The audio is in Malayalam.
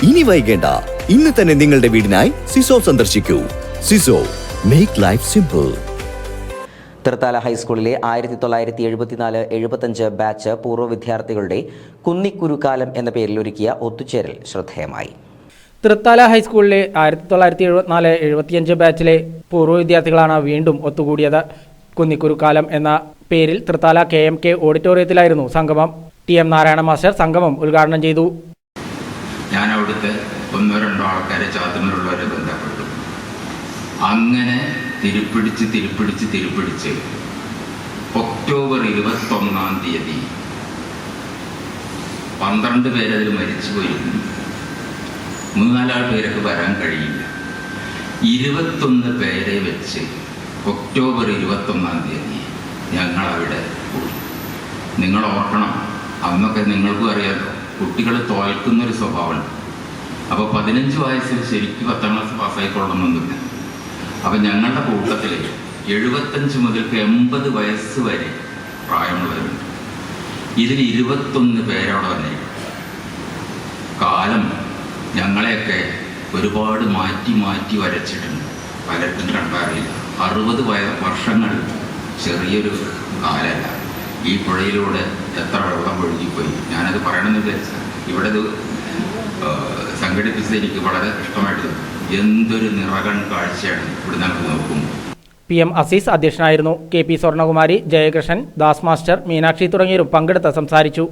ഇനി വൈകേണ്ട, ഇന്ന് തന്നെ നിങ്ങളുടെ വീടിനായി സിസോ സന്ദർശിക്കൂ. സിസോ, മേക്ക് ലൈഫ് സിമ്പിൾ. തൃത്താല ഹൈസ്കൂളിലെ 1974-75 ബാച്ച് പൂർവ്വ വിദ്യാർത്ഥികളുടെ കുന്നിക്കുരുക്കാലം എന്ന പേരിൽ ഒരുക്കിയ ഒത്തുചേരൽ ശ്രദ്ധേയമായി. തൃത്താല ഹൈസ്കൂളിലെ 1974-75 ബാച്ചിലെ പൂർവ്വ വിദ്യാർത്ഥികളാണ് വീണ്ടും ഒത്തുകൂടിയത്. കുന്നിക്കുരുക്കാലം എന്ന പേരിൽ തൃത്താല KMK ഓഡിറ്റോറിയത്തിലായിരുന്നു സംഗമം. TM നാരായണ മാസ്റ്റർ സംഗമം ഉദ്ഘാടനം ചെയ്തു. ഞാൻ അവിടുത്തെ 1-2 ആൾക്കാരെ ചാത്തന്നൂരുള്ളവരെ ബന്ധപ്പെട്ടു. അങ്ങനെ തിരുപ്പിടിച്ച് ഒക്ടോബർ 21-ാം തീയതി 12 പേരതിൽ മരിച്ചു പോയിരുന്നു. 3-4 പേരൊക്കെ വരാൻ കഴിയില്ല. 21 പേരെ വെച്ച് ഒക്ടോബർ 21-ാം തീയതി ഞങ്ങളവിടെ പോയി. നിങ്ങൾ ഓർക്കണം, അന്നൊക്കെ നിങ്ങൾക്കും അറിയാമല്ലോ, കുട്ടികൾ തോൽക്കുന്നൊരു സ്വഭാവമുണ്ട്. അപ്പോൾ 15 വയസ്സിൽ ശരിക്കും 10ാം ക്ലാസ് പാസ്സായിക്കൊള്ളണമെന്നില്ല. അപ്പം ഞങ്ങളുടെ കൂട്ടത്തിൽ 75 മുതൽ 80 വയസ്സ് വരെ പ്രായമുള്ളവരുണ്ട്. ഇതിൽ 21 പേരവിടെ വന്നേ. കാലം ഞങ്ങളെയൊക്കെ ഒരുപാട് മാറ്റി വരച്ചിട്ടുണ്ട്. പലർക്കും കണ്ടറിയില്ല. 60 വർഷങ്ങൾ ചെറിയൊരു കാലമല്ല. ഈ പുഴയിലൂടെ എത്ര വെള്ളം ഒഴുകിപ്പോയി. ഞാനത് പറയണമെന്ന് വിചാരിച്ചാൽ ഇവിടെ ഇത് സംഘടിപ്പിച്ചത് എനിക്ക് വളരെ ഇഷ്ടമായിട്ട്. എന്തൊരു നിറകൺ കാഴ്ചയാണ് ഇവിടെ നമ്മൾ നോക്കുമ്പോൾ. PM അസീസ് അധ്യക്ഷനായിരുന്നു. KP സ്വർണ്ണകുമാരി, ജയകൃഷ്ണൻ, ദാസ് മാസ്റ്റർ, മീനാക്ഷി തുടങ്ങിയവരും പങ്കെടുത്ത് സംസാരിച്ചു.